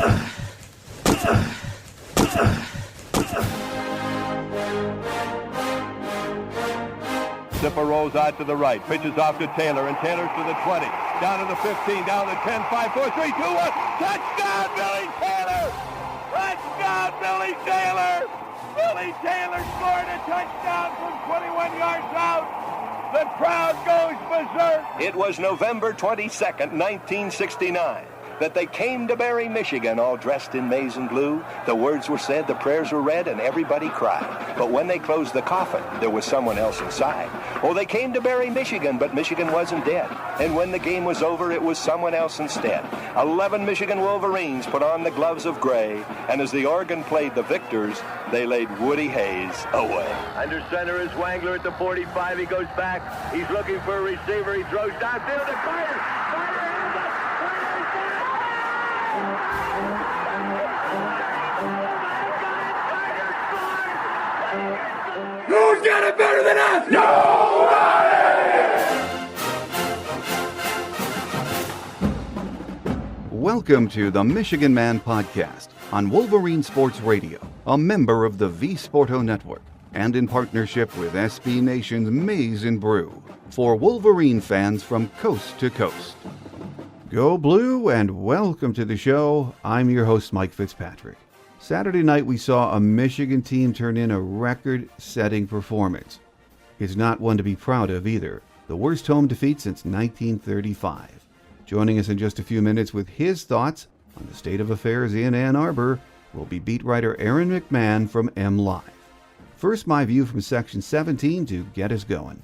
Zipper rolls out to the right, pitches off to Taylor, and Taylor's to the 20, down to the 15, down to the 10, 5, 4, 3, 2, 1. Touchdown, Billy Taylor! Touchdown, Billy Taylor! Billy Taylor scored a touchdown from 21 yards out. The crowd goes berserk. It was November 22nd, 1969. That they came to Barry, Michigan, all dressed in maize and blue. The words were said, the prayers were read, and everybody cried. But when they closed the coffin, there was someone else inside. Oh, they came to Barry, Michigan, but Michigan wasn't dead. And when the game was over, it was someone else instead. 11 Michigan Wolverines put on the gloves of gray, and as the organ played the victors, they laid Woody Hayes away. Under center is Wangler at the 45. He goes back. He's looking for a receiver. He throws downfield to Carter. Who's got it better than us? Nobody! Welcome to the Michigan Man Podcast on Wolverine Sports Radio, a member of the V Sporto Network, and in partnership with SB Nation's Maize and Brew, for Wolverine fans from coast to coast. Go Blue, and welcome to the show. I'm your host, Mike Fitzpatrick. Saturday night, we saw a Michigan team turn in a record-setting performance. It's not one to be proud of either. The worst home defeat since 1935. Joining us in just a few minutes with his thoughts on the state of affairs in Ann Arbor will be beat writer Aaron McMann from MLive. First, my view from Section 17 to get us going.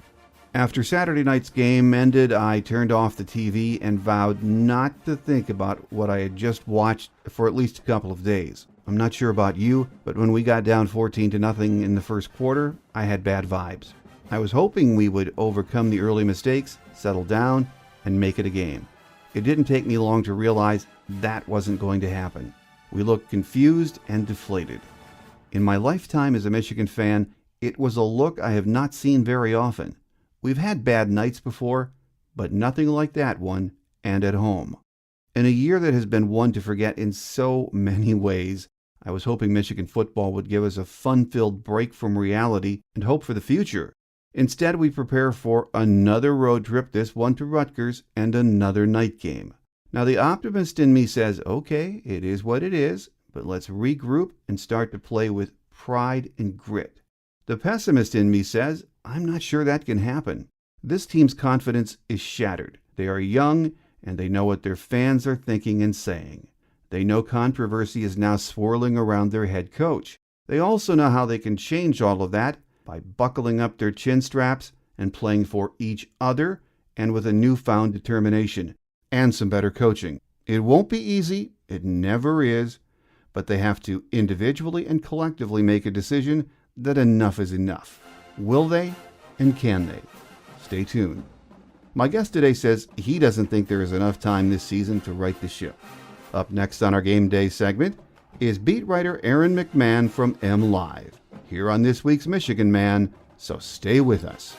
After Saturday night's game ended, I turned off the TV and vowed not to think about what I had just watched for at least a couple of days. I'm not sure about you, but when we got down 14-0 in the first quarter, I had bad vibes. I was hoping we would overcome the early mistakes, settle down, and make it a game. It didn't take me long to realize that wasn't going to happen. We looked confused and deflated. In my lifetime as a Michigan fan, it was a look I have not seen very often. We've had bad nights before, but nothing like that one, and at home. In a year that has been one to forget in so many ways, I was hoping Michigan football would give us a fun-filled break from reality and hope for the future. Instead, we prepare for another road trip, this one to Rutgers, and another night game. Now, the optimist in me says, okay, it is what it is, but let's regroup and start to play with pride and grit. The pessimist in me says, I'm not sure that can happen. This team's confidence is shattered. They are young, and they know what their fans are thinking and saying. They know controversy is now swirling around their head coach. They also know how they can change all of that by buckling up their chin straps and playing for each other and with a newfound determination and some better coaching. It won't be easy, it never is, but they have to individually and collectively make a decision that enough is enough. Will they and can they? Stay tuned. My guest today says he doesn't think there is enough time this season to right the ship. Up next on our Game Day segment is beat writer Aaron McMann from MLive, here on this week's Michigan Man, so stay with us.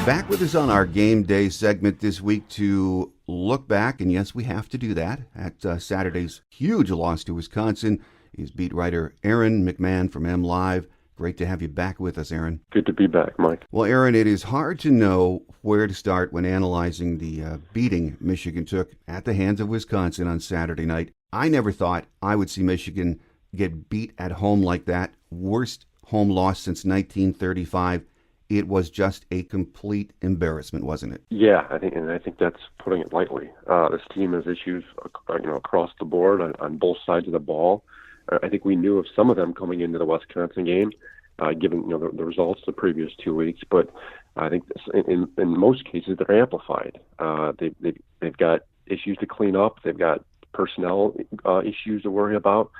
Back with us on our Game Day segment this week to look back, and yes, we have to do that, at Saturday's huge loss to Wisconsin, is beat writer Aaron McMann from MLive. Great to have you back with us, Aaron. Good to be back, Mike. Well, Aaron, it is hard to know where to start when analyzing the beating Michigan took at the hands of Wisconsin on Saturday night. I never thought I would see Michigan get beat at home like that. Worst home loss since 1935. it was just a complete embarrassment, wasn't it? Yeah, I think that's putting it lightly. This team has issues, across the board on both sides of the ball. I think we knew of some of them coming into the Wisconsin game, given the results the previous 2 weeks. But I think in most cases they're amplified. They've got issues to clean up. They've got personnel issues to worry about.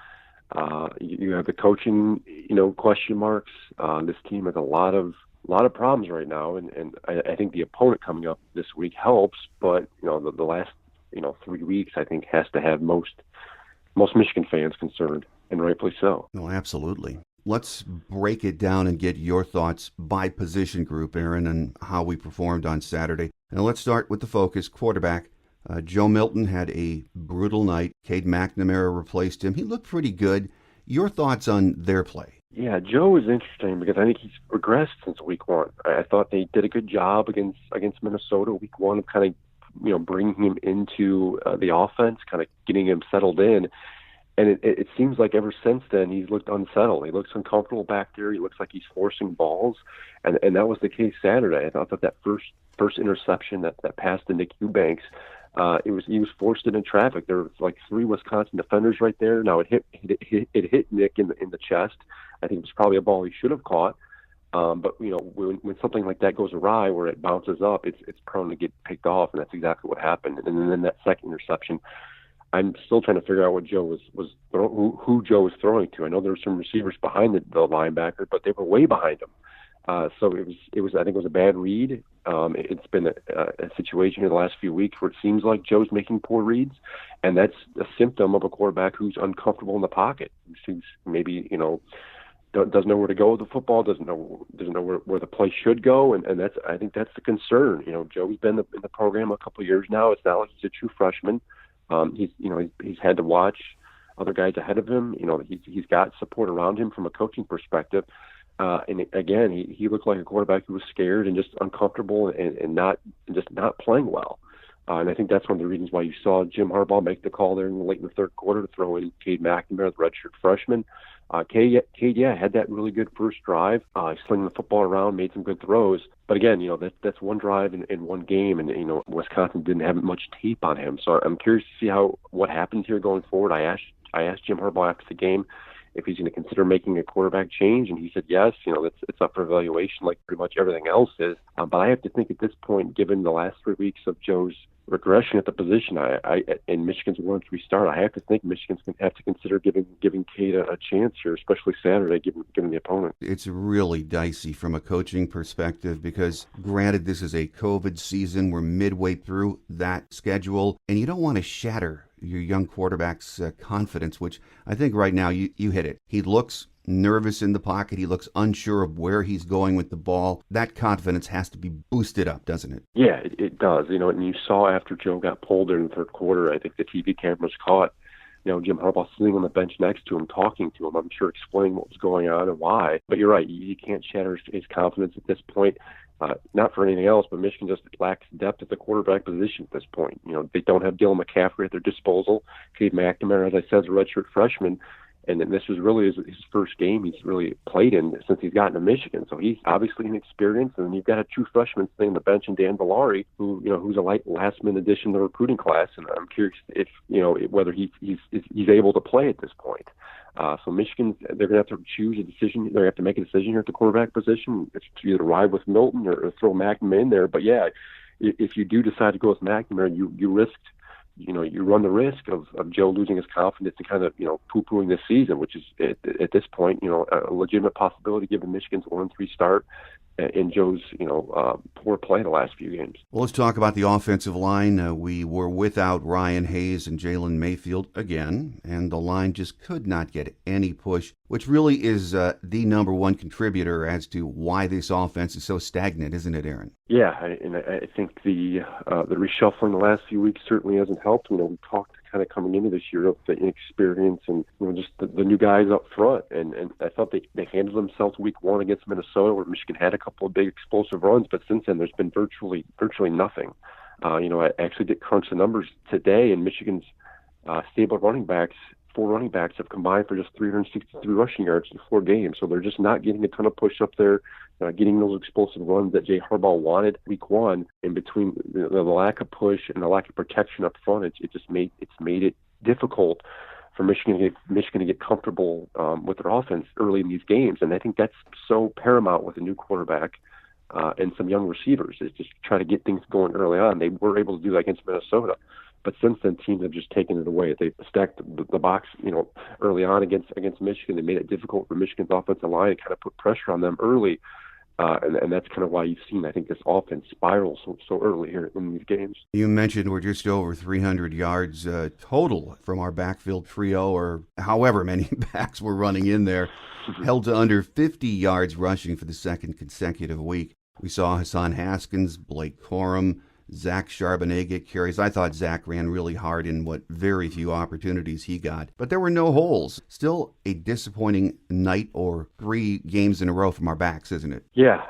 You have the coaching, question marks. This team has a lot of problems right now, and I think the opponent coming up this week helps. But the last 3 weeks I think has to have most Michigan fans concerned, and rightfully so. No, absolutely. Let's break it down and get your thoughts by position group, Aaron, and how we performed on Saturday. And let's start with the focus, quarterback. Joe Milton had a brutal night. Cade McNamara replaced him. He looked pretty good. Your thoughts on their play? Yeah, Joe is interesting because I think he's regressed since week one. I thought they did a good job against Minnesota week one of kind of bringing him into the offense, kind of getting him settled in. And it seems like ever since then he's looked unsettled. He looks uncomfortable back there. He looks like he's forcing balls, and that was the case Saturday. I thought that first interception that passed to Nick Eubanks, he was forced into traffic. There was like 3 Wisconsin defenders right there. Now it hit Nick in the chest. I think it was probably a ball he should have caught. But when something like that goes awry, where it bounces up, it's prone to get picked off, and that's exactly what happened. And then that second interception, I'm still trying to figure out what Joe who Joe was throwing to. I know there were some receivers behind the linebacker, but they were way behind him. So it was I think it was a bad read. It's been a situation in the last few weeks where it seems like Joe's making poor reads, and that's a symptom of a quarterback who's uncomfortable in the pocket, who's maybe doesn't know where to go with the football, doesn't know where the play should go, and I think that's the concern. Joe's been in the program a couple of years now. It's not like he's a true freshman. He's had to watch other guys ahead of him. He's got support around him from a coaching perspective. And again, he looked like a quarterback who was scared and just uncomfortable and not playing well. And I think that's one of the reasons why you saw Jim Harbaugh make the call there late in the third quarter to throw in Cade McNamara, the redshirt freshman. Cade, had that really good first drive. Slinging the football around, made some good throws. But again, that's one drive in one game, and Wisconsin didn't have much tape on him. So I'm curious to see what happens here going forward. I asked Jim Harbaugh after the game if he's going to consider making a quarterback change, and he said yes. It's up for evaluation like pretty much everything else is. But I have to think at this point, given the last 3 weeks of Joe's regression at the position, in Michigan's 1-3 start, I have to think Michigan's going to have to consider giving Cade a chance here, especially Saturday, given the opponent. It's really dicey from a coaching perspective because, granted, this is a COVID season. We're midway through that schedule, and you don't want to shatter your young quarterback's confidence, which I think right now you hit it. He looks nervous in the pocket. He looks unsure of where he's going with the ball. That confidence has to be boosted up, doesn't it? Yeah, it does. And you saw after Joe got pulled in the third quarter, I think the TV cameras caught, Jim Harbaugh sitting on the bench next to him, talking to him, I'm sure explaining what was going on and why. But you're right, you can't shatter his confidence at this point. Not for anything else, but Michigan just lacks depth at the quarterback position at this point. They don't have Dylan McCaffrey at their disposal. Cade McNamara, as I said, is a redshirt freshman. And then this was really his first game he's really played in since he's gotten to Michigan. So he's obviously inexperienced. And then you've got a true freshman sitting on the bench in Dan Villari, who's a last-minute addition to the recruiting class. And I'm curious if whether he's able to play at this point. So Michigan, they're going to have to choose a decision. They're going to have to make a decision here at the quarterback position. It's to either ride with Milton or throw McNamara in there. But yeah, if you do decide to go with McNamara, you risk. You run the risk of Joe losing his confidence and kind of, poo-pooing this season, which is at this point, a legitimate possibility given Michigan's 1-3 start and Joe's, poor play the last few games. Well, let's talk about the offensive line. We were without Ryan Hayes and Jalen Mayfield again, and the line just could not get any push, which really is the number one contributor as to why this offense is so stagnant, isn't it, Aaron? Yeah, I think the reshuffling the last few weeks certainly hasn't helped. We talked kind of coming into this year of the inexperience and just the new guys up front. And I thought they handled themselves week one against Minnesota, where Michigan had a couple of big explosive runs, but since then there's been virtually nothing. I actually did crunch the numbers today, and Michigan's stable running backs four running backs have combined for just 363 rushing yards in 4 games. So they're just not getting a ton of push up there, getting those explosive runs that Jay Harbaugh wanted week one. In between the lack of push and the lack of protection up front, it's made it difficult for Michigan to get comfortable with their offense early in these games. And I think that's so paramount with a new quarterback and some young receivers, is just try to get things going early on. They were able to do that against Minnesota. But since then, teams have just taken it away. They stacked the box, early on against Michigan. They made it difficult for Michigan's offensive line and kind of put pressure on them early. And that's kind of why you've seen, I think, this offense spiral so early here in these games. You mentioned we're just over 300 yards total from our backfield trio, or however many backs we're running in there, held to under 50 yards rushing for the second consecutive week. We saw Hassan Haskins, Blake Corum, Zach Charbonnet get carries. I thought Zach ran really hard in what very few opportunities he got, but there were no holes. Still a disappointing night, or 3 games in a row from our backs, isn't it? Yeah.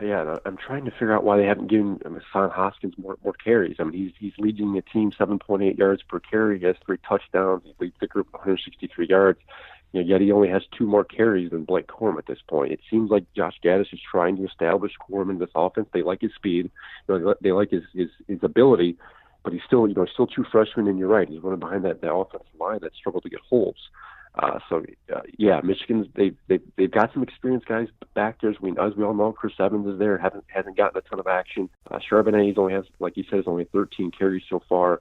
I'm trying to figure out why they haven't given Hassan Haskins more carries. I mean, he's leading the team 7.8 yards per carry. He has 3 touchdowns. He leads the group 163 yards. Yet he only has 2 more carries than Blake Corum at this point. It seems like Josh Gaddis is trying to establish Corum in this offense. They like his speed, they like his ability, but he's still, still true freshman. And you're right, he's running behind that offensive line that struggled to get holes. Michigan's they've got some experienced guys back there. As we all know, Chris Evans is there, hasn't gotten a ton of action. Charbonnet only has, like you said, only 13 carries so far.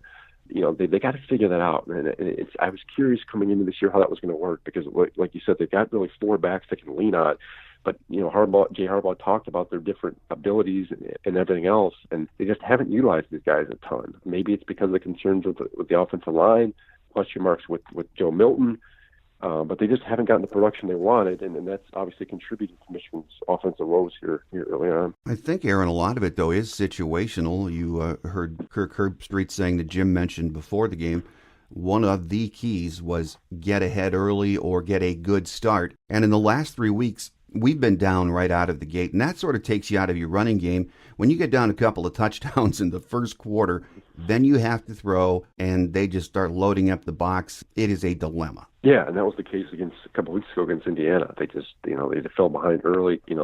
They got to figure that out. And I was curious coming into this year how that was going to work, because, like you said, they've got really 4 backs they can lean on. But, Jay Harbaugh talked about their different abilities and everything else, and they just haven't utilized these guys a ton. Maybe it's because of the concerns with the offensive line, question marks with Joe Milton. But they just haven't gotten the production they wanted, and that's obviously contributed to Michigan's offensive woes here early on. I think, Aaron, a lot of it, though, is situational. You heard Kirk Herbstreit saying that Jim mentioned before the game, one of the keys was get ahead early or get a good start. And in the last 3 weeks, we've been down right out of the gate, and that sort of takes you out of your running game. When you get down a couple of touchdowns in the first quarter, then you have to throw, and they just start loading up the box. It is a dilemma. Yeah, and that was the case a couple of weeks ago against Indiana. They just, they fell behind early. I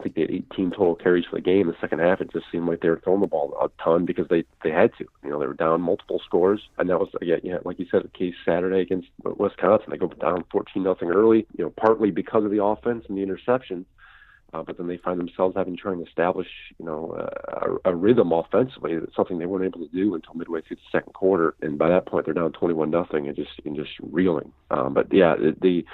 think they had 18 total carries for the game. The second half, it just seemed like they were throwing the ball a ton because they had to. They were down multiple scores, and that was, like you said, the case Saturday against Wisconsin. They go down 14-0 early, partly because of the offense and the interceptions. But then they find themselves trying to establish, a rhythm offensively. It's something they weren't able to do until midway through the second quarter. And by that point, they're down 21-0 and just reeling. The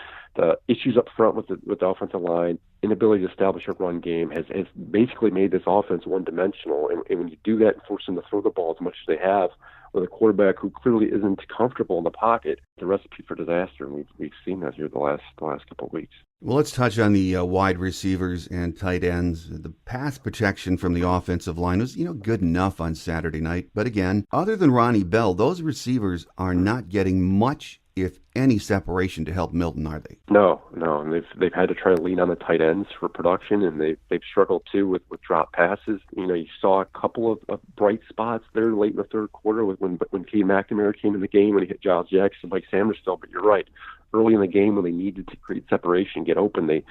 issues up front with the offensive line, inability to establish a run game has basically made this offense one-dimensional. And when you do that and force them to throw the ball as much as they have, with a quarterback who clearly isn't comfortable in the pocket, it's a recipe for disaster. And we've seen that here the last couple of weeks. Well, let's touch on the wide receivers and tight ends. The pass protection from the offensive line was, good enough on Saturday night. But again, other than Ronnie Bell, those receivers are not getting much, if any, separation to help Milton, are they? No. And they've had to try to lean on the tight ends for production, and they've struggled too with drop passes. You saw a couple of bright spots there late in the third quarter when Cade McNamara came in the game, when he hit Giles Jackson, Mike Samuelsville. But you're right. Early in the game, when they needed to create separation, get open, they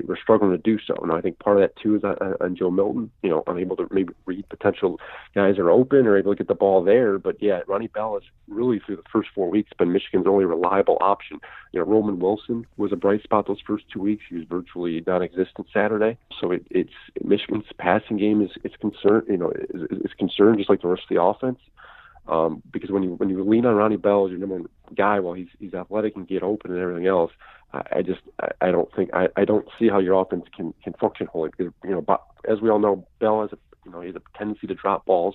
were struggling to do so. And I think part of that too is on Joe Milton, unable to maybe read potential guys are open or able to get the ball there. But Ronnie Bell has really, through the first 4 weeks, been Michigan's only reliable option. Roman Wilson was a bright spot those first 2 weeks. He was virtually non-existent Saturday. So it's Michigan's passing game is concerned. Is concerned just like the rest of the offense. Because when you lean on Ronnie Bell as your number one guy, while he's athletic and get open and everything else, I don't see how your offense can function wholly. Because as we all know, Bell has he has a tendency to drop balls.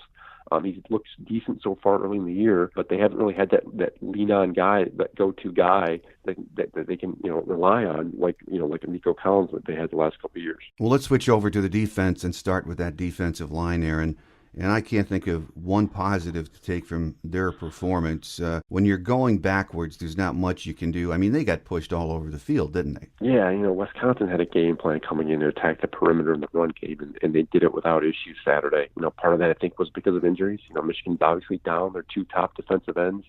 He looks decent so far early in the year, but they haven't really had that lean on guy, that go-to guy that they can rely on, like Nico Collins that they had the last couple of years. Well, let's switch over to the defense and start with that defensive line, Aaron. And I can't think of one positive to take from their performance. When you're going backwards, there's not much you can do. I mean, they got pushed all over the field, didn't they? Yeah, Wisconsin had a game plan coming in to attack the perimeter in the run game, and they did it without issue Saturday. Part of that, I think, was because of injuries. Michigan's obviously down their 2 top defensive ends,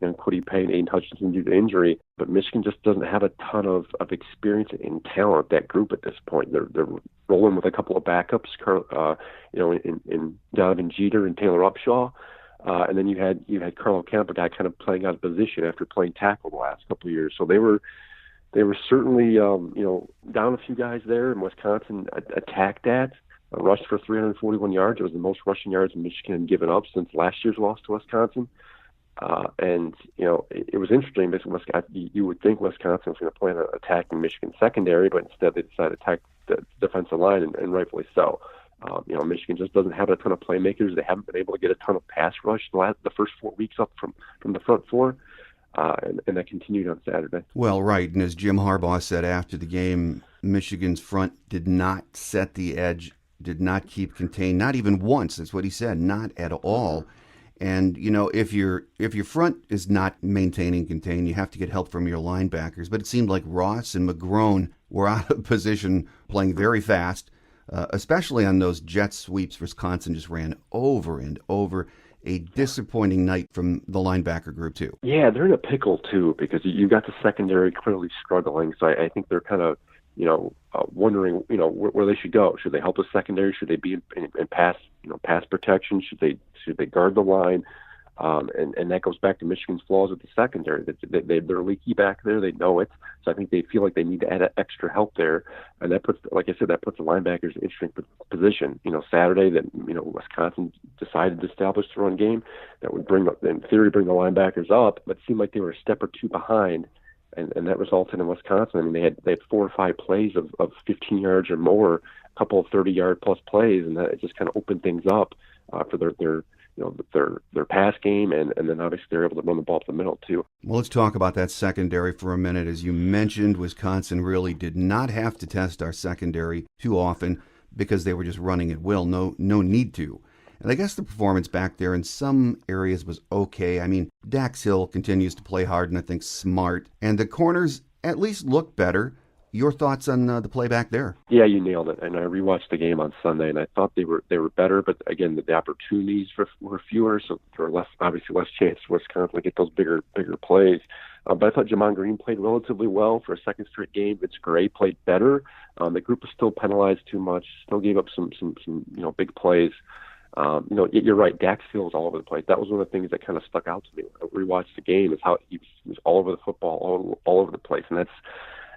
Kwity Paye and Aiden Hutchinson due to injury. But Michigan just doesn't have a ton of experience and talent, that group at this point. They're rolling with a couple of backups, in Donovan Jeter and Taylor Upshaw. And then you had Carlo Kemp, a guy kind of playing out of position after playing tackle the last couple of years. So they were certainly down a few guys there, and Wisconsin attacked that. Rushed for 341 yards. It was the most rushing yards Michigan had given up since last year's loss to Wisconsin. It was interesting because you would think Wisconsin was going to plan on attacking Michigan secondary, but instead they decided to attack the defensive line, and rightfully so. Michigan just doesn't have a ton of playmakers. They haven't been able to get a ton of pass rush the first 4 weeks up from the front four, and that continued on Saturday. Well, right, and as Jim Harbaugh said after the game, Michigan's front did not set the edge, did not keep contained, not even once. That's what he said, not at all. And, if your front is not maintaining contain, you have to get help from your linebackers. But it seemed like Ross and McGrone were out of position, playing very fast, especially on those jet sweeps. Wisconsin just ran over and over. A disappointing night from the linebacker group, too. Yeah, they're in a pickle, too, because you got the secondary clearly struggling. So I think they're kind of, wondering, where they should go. Should they help the secondary? Should they be in pass protection? Should they guard the line? And that goes back to Michigan's flaws with the secondary. They're leaky back there. They know it. So I think they feel like they need to add extra help there. And that puts, like I said, the linebackers in an interesting position. Saturday that, Wisconsin decided to establish the run game that would in theory, bring the linebackers up, but it seemed like they were a step or two behind. And that resulted in Wisconsin. I mean, they had 4 or 5 plays of 15 yards or more, a couple of 30-yard plus plays, and that just kind of opened things up for their pass game, and then obviously they're able to run the ball up the middle too. Well, let's talk about that secondary for a minute. As you mentioned, Wisconsin really did not have to test our secondary too often because they were just running at will. No need to. And I guess the performance back there in some areas was okay. I mean, Dax Hill continues to play hard and I think smart. And the corners at least look better. Your thoughts on the play back there? Yeah, you nailed it. And I rewatched the game on Sunday, and I thought they were better. But again, the opportunities were fewer, so there were less chance for Wisconsin to get those bigger plays. But I thought Jamon Green played relatively well for a second straight game. Vince Gray played better. The group was still penalized too much. Still gave up some big plays. You're right. Dax Hill was all over the place. That was one of the things that kind of stuck out to me when I rewatched the game, is how he was all over the football, all over the place, and that's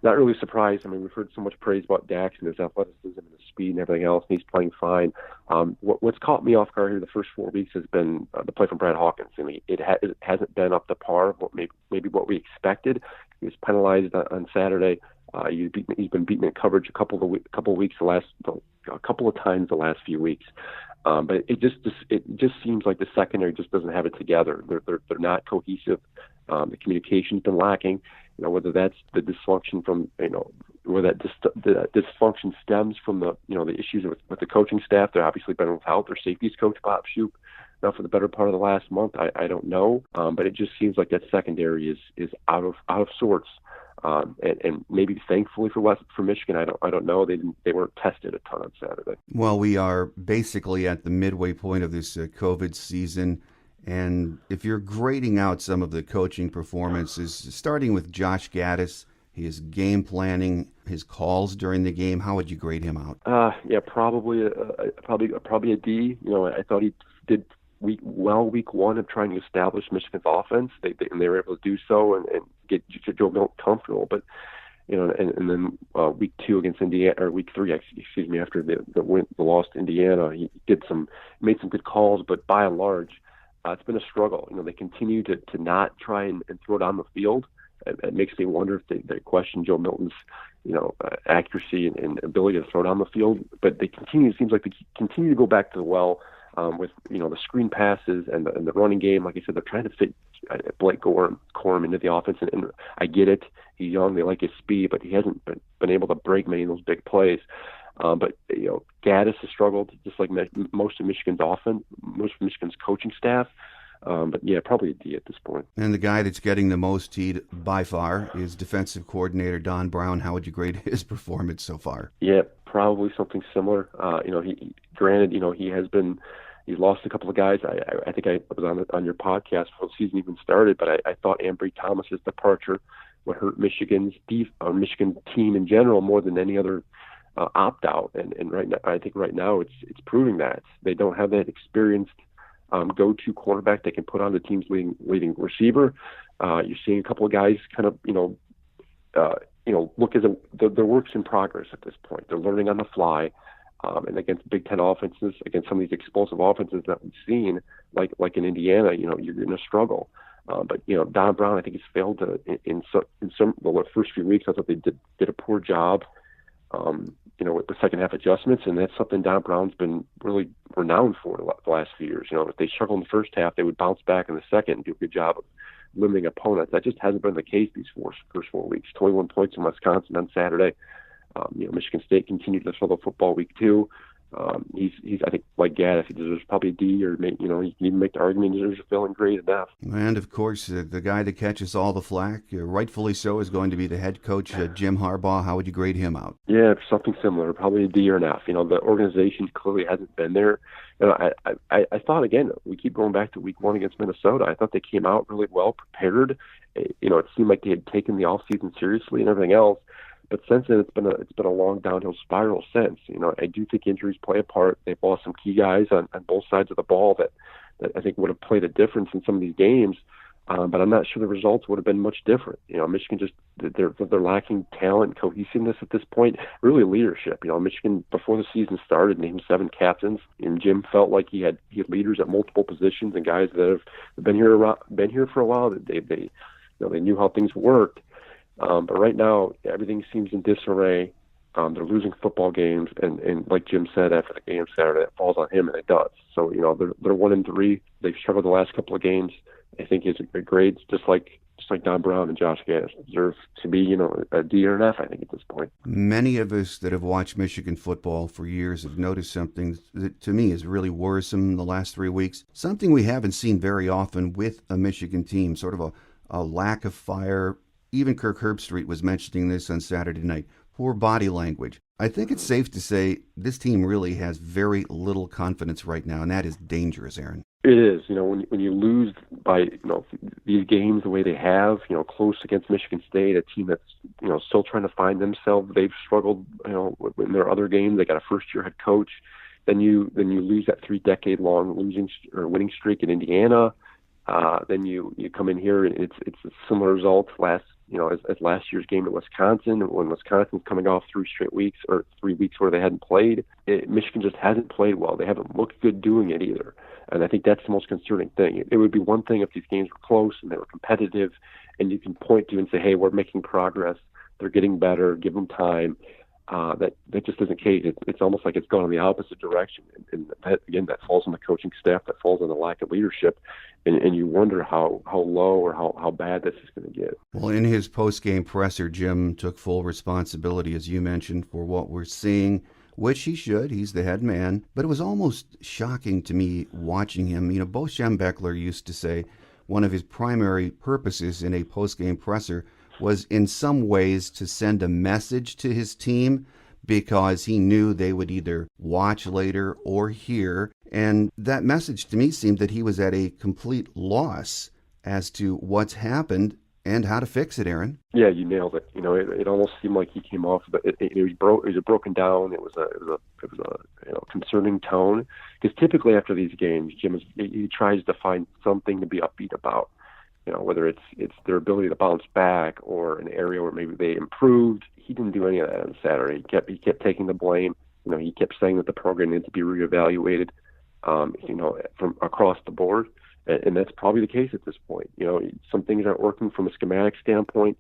not really surprised. I mean, we've heard so much praise about Dax and his athleticism and his speed and everything else, and he's playing fine. What's caught me off guard here the first 4 weeks has been the play from Brad Hawkins. I mean, it hasn't been up to par of maybe what we expected. He was penalized on Saturday. He's been beaten in coverage a couple of times the last few weeks. But it just seems like the secondary just doesn't have it together. They're not cohesive. The communication's been lacking. Whether that's the dysfunction from where that the dysfunction stems from the issues with the coaching staff. They're obviously been without their safeties coach Bob Shoop now for the better part of the last month. I don't know, but it just seems like that secondary is out of sorts. And maybe thankfully for Michigan, I don't know. They weren't tested a ton on Saturday. Well, we are basically at the midway point of this COVID season, and if you're grading out some of the coaching performances, starting with Josh Gaddis, his game planning, his calls during the game, how would you grade him out? Probably a D. I thought he did week one of trying to establish Michigan's offense. They were able to do so and get Joe Milton comfortable. But and then week 2 against Indiana, or week 3, excuse me, after the loss to Indiana, he made some good calls, but by and large, it's been a struggle. They continue to not try and throw it on the field. It makes me wonder if they question Joe Milton's accuracy and ability to throw it on the field. But it seems like they continue to go back to the well. With the screen passes and the running game. Like I said, they're trying to fit Blake Corum into the offense, and I get it. He's young, they like his speed, but he hasn't been able to break many of those big plays. But Gaddis has struggled, just like most of Michigan's coaching staff. But yeah, probably a D at this point. And the guy that's getting the most heat by far is defensive coordinator Don Brown. How would you grade his performance so far? Yeah, probably something similar. He has been, He's lost a couple of guys. I think I was on your podcast before the season even started, but I thought Ambry Thomas's departure would hurt Michigan's Michigan team in general more than any other opt-out. And right now, I think right now it's proving that they don't have that experienced go-to quarterback they can put on the team's leading receiver. You're seeing a couple of guys kind of look as they're works in progress at this point. They're learning on the fly. And against Big Ten offenses, against some of these explosive offenses that we've seen, like in Indiana, you're going to struggle. But Don Brown, I think he's failed to in some the first few weeks. I thought they did a poor job, with the second half adjustments, and that's something Don Brown's been really renowned for the last few years. If they struggled in the first half, they would bounce back in the second and do a good job of limiting opponents. That just hasn't been the case these first 4 weeks. 21 points in Wisconsin on Saturday. Michigan State continued to struggle football week 2. He's I think like Gaddis, he deserves probably a D, or you can even make the argument he deserves a failing grade enough. And of course, the guy that catches all the flack, rightfully so, is going to be the head coach, Jim Harbaugh. How would you grade him out? Yeah, something similar, probably a D or an F. The organization clearly hasn't been there. I thought, again, we keep going back to week 1 against Minnesota. I thought they came out really well prepared. It seemed like they had taken the offseason seriously and everything else. But since then, it's been a long downhill spiral since. I do think injuries play a part. They've lost some key guys on both sides of the ball that I think would have played a difference in some of these games. But I'm not sure the results would have been much different. Michigan they're lacking talent and cohesiveness at this point, really leadership. Michigan, before the season started, named 7 captains, and Jim felt like he had leaders at multiple positions and guys that have been here for a while. That they knew how things worked. But right now, everything seems in disarray. They're losing football games, and like Jim said after the game Saturday, it falls on him, and it does. So they're 1-3. They've struggled the last couple of games. I think his grades, just like Don Brown and Josh Gaddis, deserve to be a D or an F. I think at this point. Many of us that have watched Michigan football for years have noticed something that to me is really worrisome in the last 3 weeks. Something we haven't seen very often with a Michigan team, sort of a lack of fire. Even Kirk Herbstreit was mentioning this on Saturday night. Poor body language. I think it's safe to say this team really has very little confidence right now, and that is dangerous, Aaron. It is. When you lose by these games the way they have, close against Michigan State, a team that's still trying to find themselves. They've struggled, in their other games. They got a first-year head coach. Then you lose that 3-decade-long winning streak in Indiana. Then you come in here and it's a similar result as last year's game at Wisconsin, when Wisconsin's coming off 3 weeks where they hadn't played. Michigan just hasn't played well. They haven't looked good doing it either. And I think that's the most concerning thing. It would be one thing if these games were close and they were competitive and you can point to and say, hey, we're making progress. They're getting better. Give them time. That just isn't the case. It's almost like it's gone in the opposite direction. And that falls on the coaching staff. That falls on the lack of leadership. And you wonder how low or how bad this is going to get. Well, in his post-game presser, Jim took full responsibility, as you mentioned, for what we're seeing, which he should. He's the head man. But it was almost shocking to me watching him. Bo Schembechler used to say one of his primary purposes in a post-game presser was in some ways to send a message to his team because he knew they would either watch later or hear. And that message to me seemed that he was at a complete loss as to what's happened and how to fix it, Aaron. Yeah, you nailed it. It almost seemed like he came off, but it was broken down. It was a concerning tone, because typically after these games, Jim he tries to find something to be upbeat about. Whether it's their ability to bounce back or an area where maybe they improved. He didn't do any of that on Saturday. He kept taking the blame. He kept saying that the program needs to be reevaluated, from across the board. And that's probably the case at this point. Some things aren't working from a schematic standpoint.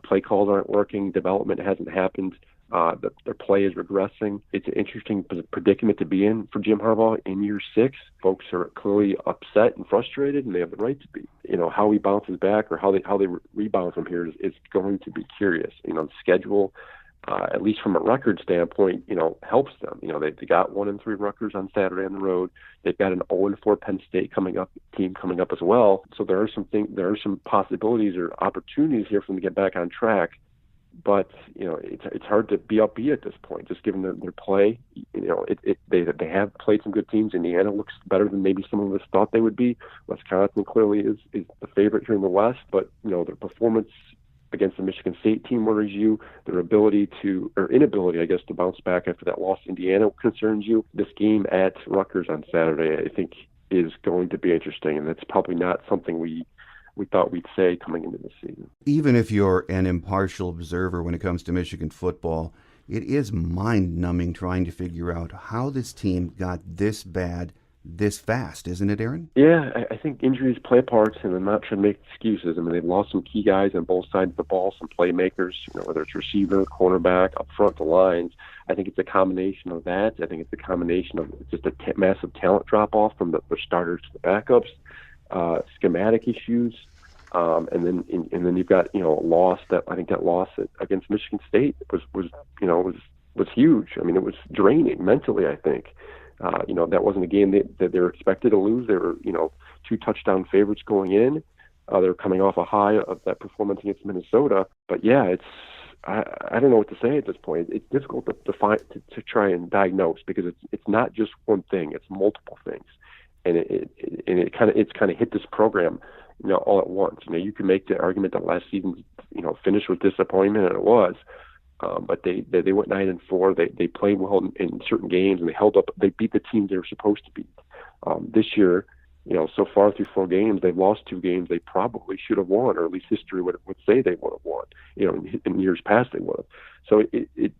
Play calls aren't working. Development hasn't happened. Their play is regressing. It's an interesting predicament to be in for Jim Harbaugh in year 6. Folks are clearly upset and frustrated, and they have the right to be. How he bounces back or how they rebound from here is going to be curious. The schedule, at least from a record standpoint, helps them. They got 1-3 Rutgers on Saturday on the road. They've got an 0-4 Penn State team coming up as well. So there are some possibilities or opportunities here for them to get back on track. But it's hard to be upbeat at this point, just given their play. They have played some good teams. Indiana looks better than maybe some of us thought they would be. Wisconsin clearly is the favorite here in the West, but their performance against the Michigan State team worries you. Their inability, I guess, to bounce back after that loss to Indiana concerns you. This game at Rutgers on Saturday, I think, is going to be interesting, and that's probably not something we thought we'd say coming into this season. Even if you're an impartial observer when it comes to Michigan football, it is mind-numbing trying to figure out how this team got this bad this fast, isn't it, Aaron? Yeah, I think injuries play parts, and I'm not trying to make excuses. I mean, they've lost some key guys on both sides of the ball, some playmakers, whether it's receiver, cornerback, up front, the lines. I think it's a combination of that. I think it's a combination of just a massive talent drop-off from the starters to the backups. Schematic issues, and then you've got a loss that I think that loss against Michigan State was huge. I mean, it was draining mentally. I think that wasn't a game that they were expected to lose. They were 2 touchdown favorites going in. They were coming off a high of that performance against Minnesota. But yeah, I don't know what to say at this point. It's difficult to try and diagnose because it's not just one thing; it's multiple things. And it's kind of hit this program, all at once. You can make the argument that last season, finished with disappointment, and it was. But they went 9-4. They played well in certain games, and they held up. They beat the teams they were supposed to beat. This year, so far through 4 games, they've lost 2 games they probably should have won, or at least history would say they would have won. In years past they would have. So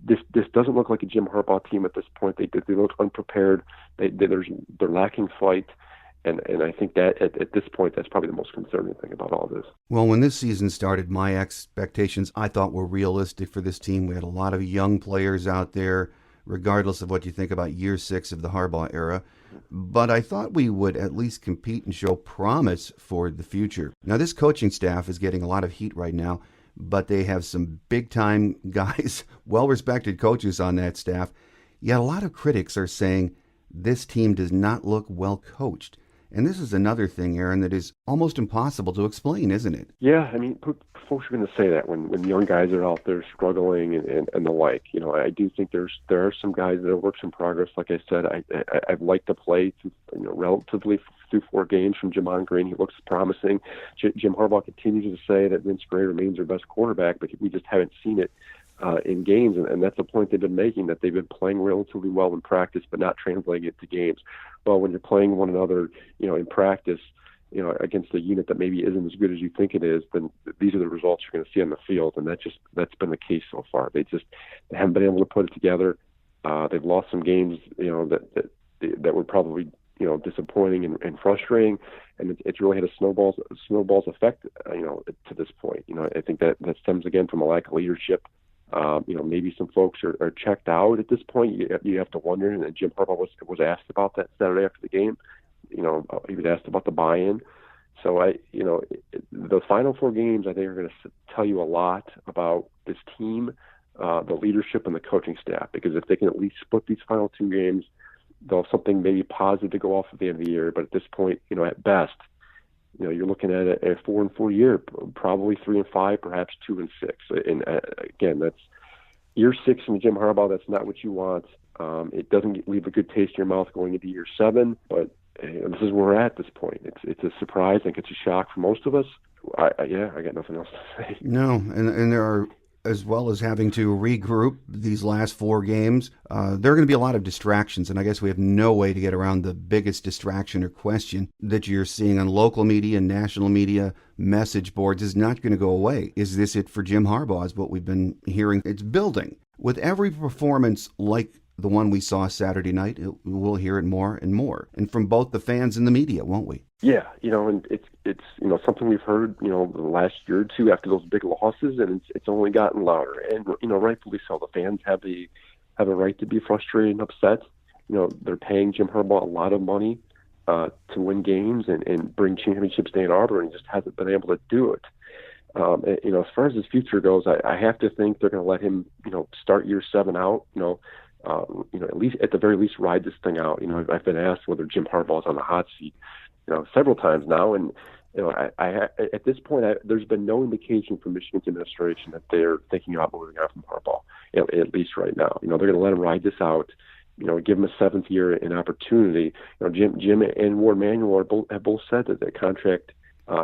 this doesn't look like a Jim Harbaugh team at this point. They look unprepared. They're lacking fight. And I think that at this point, that's probably the most concerning thing about all this. Well, when this season started, my expectations, I thought, were realistic for this team. We had a lot of young players out there, regardless of what you think about year 6 of the Harbaugh era. But I thought we would at least compete and show promise for the future. Now, this coaching staff is getting a lot of heat right now, but they have some big-time guys, well-respected coaches on that staff. Yet a lot of critics are saying this team does not look well coached. And this is another thing, Aaron, that is almost impossible to explain, isn't it? Yeah, I mean, folks are going to say that when young guys are out there struggling and the like. I do think there are some guys that are works in progress. Like I said, I'd like to play relatively through 4 games from Jamon Green. He looks promising. Jim Harbaugh continues to say that Vince Gray remains their best quarterback, but we just haven't seen it in games, and that's the point they've been making, that they've been playing relatively well in practice but not translating it to games. Well, when you're playing one another, in practice, against a unit that maybe isn't as good as you think it is, then these are the results you're going to see on the field, and that's been the case so far. They haven't been able to put it together. They've lost some games, that were probably disappointing and frustrating, and it's really had a snowball's effect, to this point. I think that stems again from a lack of leadership. Maybe some folks are checked out at this point. You have to wonder, and Jim Harbaugh was asked about that Saturday after the game. He was asked about the buy-in. So the final 4 games, I think, are going to tell you a lot about this team, the leadership, and the coaching staff. Because if they can at least split these final 2 games, they'll have something maybe positive to go off at the end of the year. But at this point, at best, you're looking at a 4-4 year, probably 3-5, perhaps 2-6. And again, that's year 6 from Jim Harbaugh. That's not what you want. It doesn't leave a good taste in your mouth going into year 7, but this is where we're at this point. It's a surprise. I think it's a shock for most of us. I got nothing else to say. No, and there are, as well as having to regroup these last 4 games, there are going to be a lot of distractions, and I guess we have no way to get around the biggest distraction or question that you're seeing on local media and national media message boards is not going to go away. Is this it for Jim Harbaugh, is what we've been hearing. It's building. With every performance like the one we saw Saturday night, we'll hear it more and more, and from both the fans and the media, won't we? Yeah, and it's something we've heard, the last year or 2 after those big losses, and it's only gotten louder, and rightfully so. The fans have a right to be frustrated and upset. They're paying Jim Harbaugh a lot of money to win games and bring championships to Ann Arbor, and he just hasn't been able to do it. As far as his future goes, I have to think they're going to let him, start year 7 out. At least at the very least ride this thing out. I've been asked whether Jim Harbaugh is on the hot seat, several times now, and At this point, there's been no indication from Michigan's administration that they're thinking about moving on from Harbaugh, at least right now. They're going to let him ride this out, give him a seventh year an opportunity. Jim and Warde Manuel have both said that the contract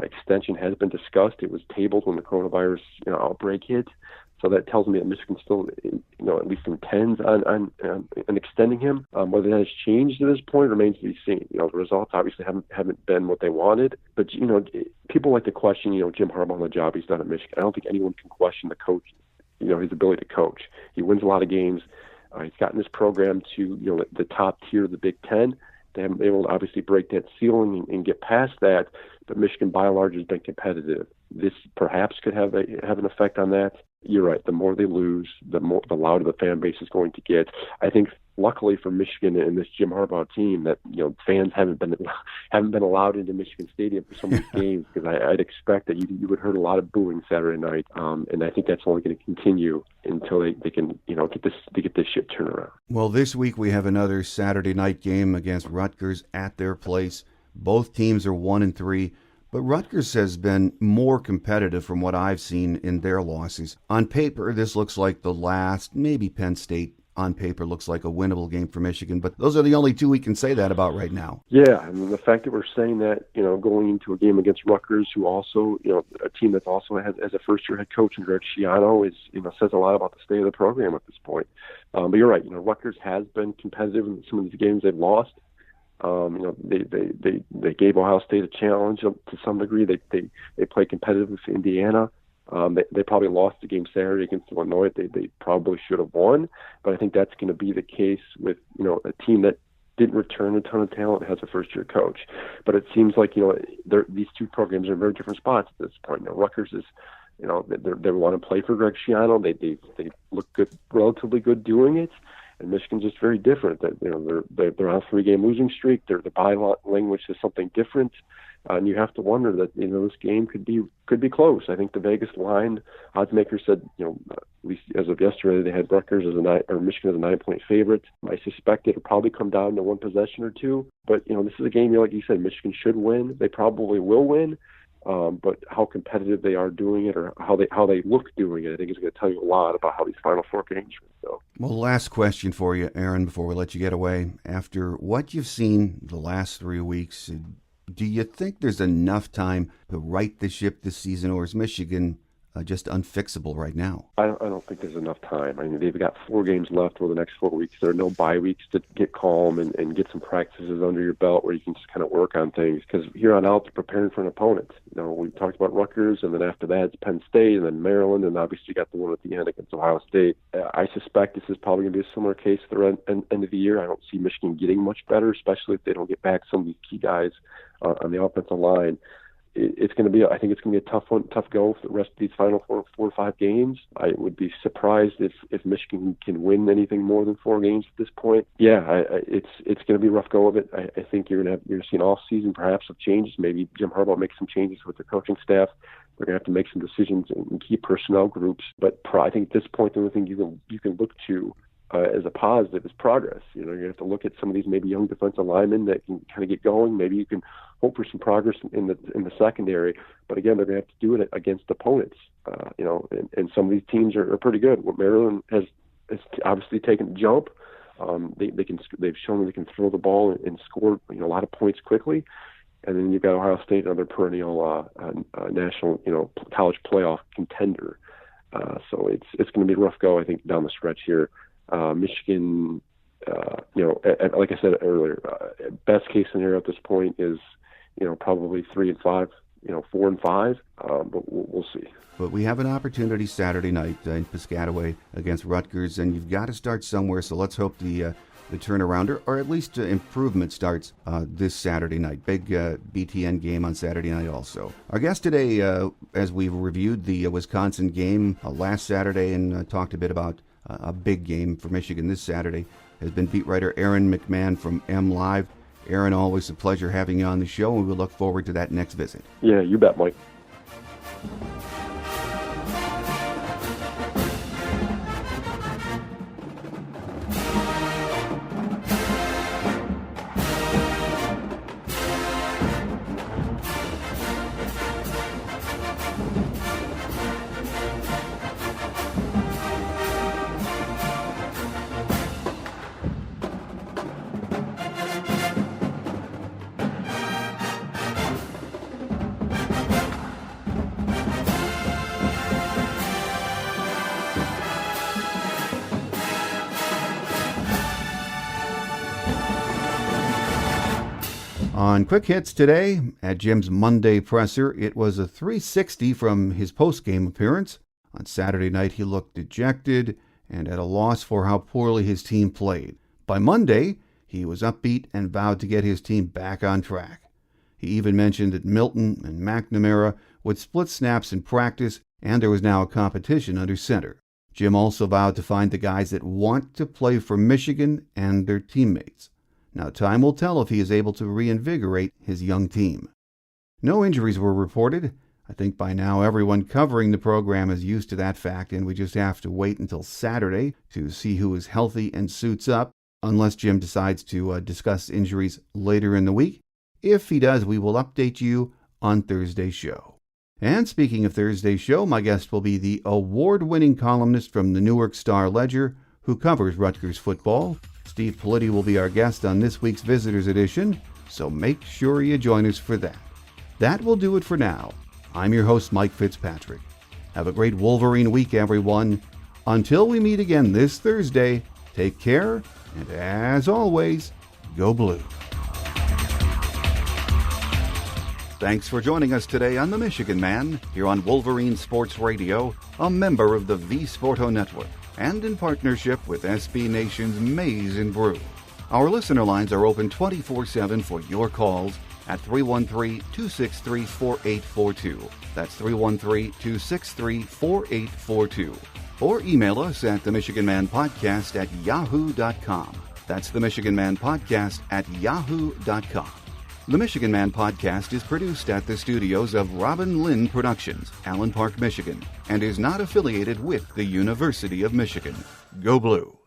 extension has been discussed. It was tabled when the coronavirus outbreak hit. So that tells me that Michigan still, at least intends on extending him. Whether that has changed at this point remains to be seen. The results obviously haven't been what they wanted. But people like to question, Jim Harbaugh on the job he's done at Michigan. I don't think anyone can question the coach, his ability to coach. He wins a lot of games. He's gotten this program to the top tier of the Big Ten. They haven't been able to obviously break that ceiling and get past that. But Michigan, by and large, has been competitive. This perhaps could have an effect on that. You're right. The more they lose, the louder the fan base is going to get. I think, luckily for Michigan and this Jim Harbaugh team, that fans haven't been allowed into Michigan Stadium for some of these games, because I'd expect that you would heard a lot of booing Saturday night, and I think that's only going to continue until they can get this shit turned around. Well, this week we have another Saturday night game against Rutgers at their place. Both teams are 1-3. But Rutgers has been more competitive from what I've seen in their losses. On paper, this looks like the last, maybe Penn State on paper looks like a winnable game for Michigan, but those are the only two we can say that about right now. Yeah, I mean, the fact that we're saying that, going into a game against Rutgers, who also, a team that also has a first-year head coach in Greg Schiano, is, says a lot about the state of the program at this point. But you're right, Rutgers has been competitive in some of these games they've lost. They gave Ohio State a challenge to some degree. They played competitive with Indiana. They probably lost the game Saturday against Illinois. They probably should have won, but I think that's going to be the case with a team that didn't return a ton of talent and has a first-year coach. But it seems like these two programs are in very different spots at this point. Rutgers is they want to play for Greg Schiano. They look good, relatively good doing it. And Michigan's just very different. That they're on a 3-game losing streak. Their body language is something different, and you have to wonder that this game could be close. I think the Vegas line odds maker said at least as of yesterday they had Rutgers Michigan as a 9-point favorite. I suspect it'll probably come down to one possession or two. But this is a game like you said, Michigan should win. They probably will win. But how competitive they are doing it, or how they look doing it, I think is going to tell you a lot about how these Final Four games go. Well, last question for you, Aaron, before we let you get away. After what you've seen the last 3 weeks, do you think there's enough time to right the ship this season, or is Michigan just unfixable right now? I don't think there's enough time. I mean, they've got 4 games left over the next 4 weeks. There are no bye weeks to get calm and get some practices under your belt where you can just kind of work on things. Because here on out, they're preparing for an opponent. We talked about Rutgers, and then after that, it's Penn State, and then Maryland, and obviously you got the one at the end against Ohio State. I suspect this is probably going to be a similar case at the end of the year. I don't see Michigan getting much better, especially if they don't get back some of these key guys on the offensive line. It's going to be, I think it's going to be a tough go for the rest of these final 4 or 5 games. I would be surprised if Michigan can win anything more than 4 games at this point. Yeah, it's going to be a rough go of it. I think you're going to see an off season perhaps of changes. Maybe Jim Harbaugh makes some changes with the coaching staff. They're going to have to make some decisions in key personnel groups. But I think at this point, the only thing you can look to as a positive is progress. You have to look at some of these maybe young defensive linemen that can kind of get going. Maybe you can hope for some progress in the secondary. But again, they're going to have to do it against opponents. And some of these teams are pretty good. Maryland has obviously taken a jump. They've shown that they can throw the ball and score a lot of points quickly. And then you've got Ohio State, another perennial national college playoff contender. So it's going to be a rough go, I think, down the stretch here. Michigan, like I said earlier, best case scenario at this point is, probably 3-5, 4-5, but we'll see. But we have an opportunity Saturday night in Piscataway against Rutgers, and you've got to start somewhere. So let's hope the turnaround, or at least improvement, starts this Saturday night. Big BTN game on Saturday night also. Our guest today, as we've reviewed the Wisconsin game last Saturday and talked a bit about a big game for Michigan this Saturday, has been beat writer Aaron McMann from MLive. Aaron, always a pleasure having you on the show, and we look forward to that next visit. Yeah, you bet, Mike. On Quick Hits today, at Jim's Monday presser, it was a 360 from his post-game appearance. On Saturday night, he looked dejected and at a loss for how poorly his team played. By Monday, he was upbeat and vowed to get his team back on track. He even mentioned that Milton and McNamara would split snaps in practice, and there was now a competition under center. Jim also vowed to find the guys that want to play for Michigan and their teammates. Now, time will tell if he is able to reinvigorate his young team. No injuries were reported. I think by now everyone covering the program is used to that fact, and we just have to wait until Saturday to see who is healthy and suits up, unless Jim decides to discuss injuries later in the week. If he does, we will update you on Thursday's show. And speaking of Thursday's show, my guest will be the award-winning columnist from the Newark Star-Ledger who covers Rutgers football. Steve Politi will be our guest on this week's Visitors Edition, so make sure you join us for that. That will do it for now. I'm your host, Mike Fitzpatrick. Have a great Wolverine week, everyone. Until we meet again this Thursday, take care, and as always, go blue. Thanks for joining us today on The Michigan Man, here on Wolverine Sports Radio, a member of the V Sporto Network, and in partnership with SB Nation's Maize and Brew. Our listener lines are open 24/7 for your calls at 313-263-4842. That's 313-263-4842. Or email us at themichiganmanpodcast@yahoo.com. That's themichiganmanpodcast@yahoo.com. The Michigan Man Podcast is produced at the studios of Robin Lynn Productions, Allen Park, Michigan, and is not affiliated with the University of Michigan. Go Blue!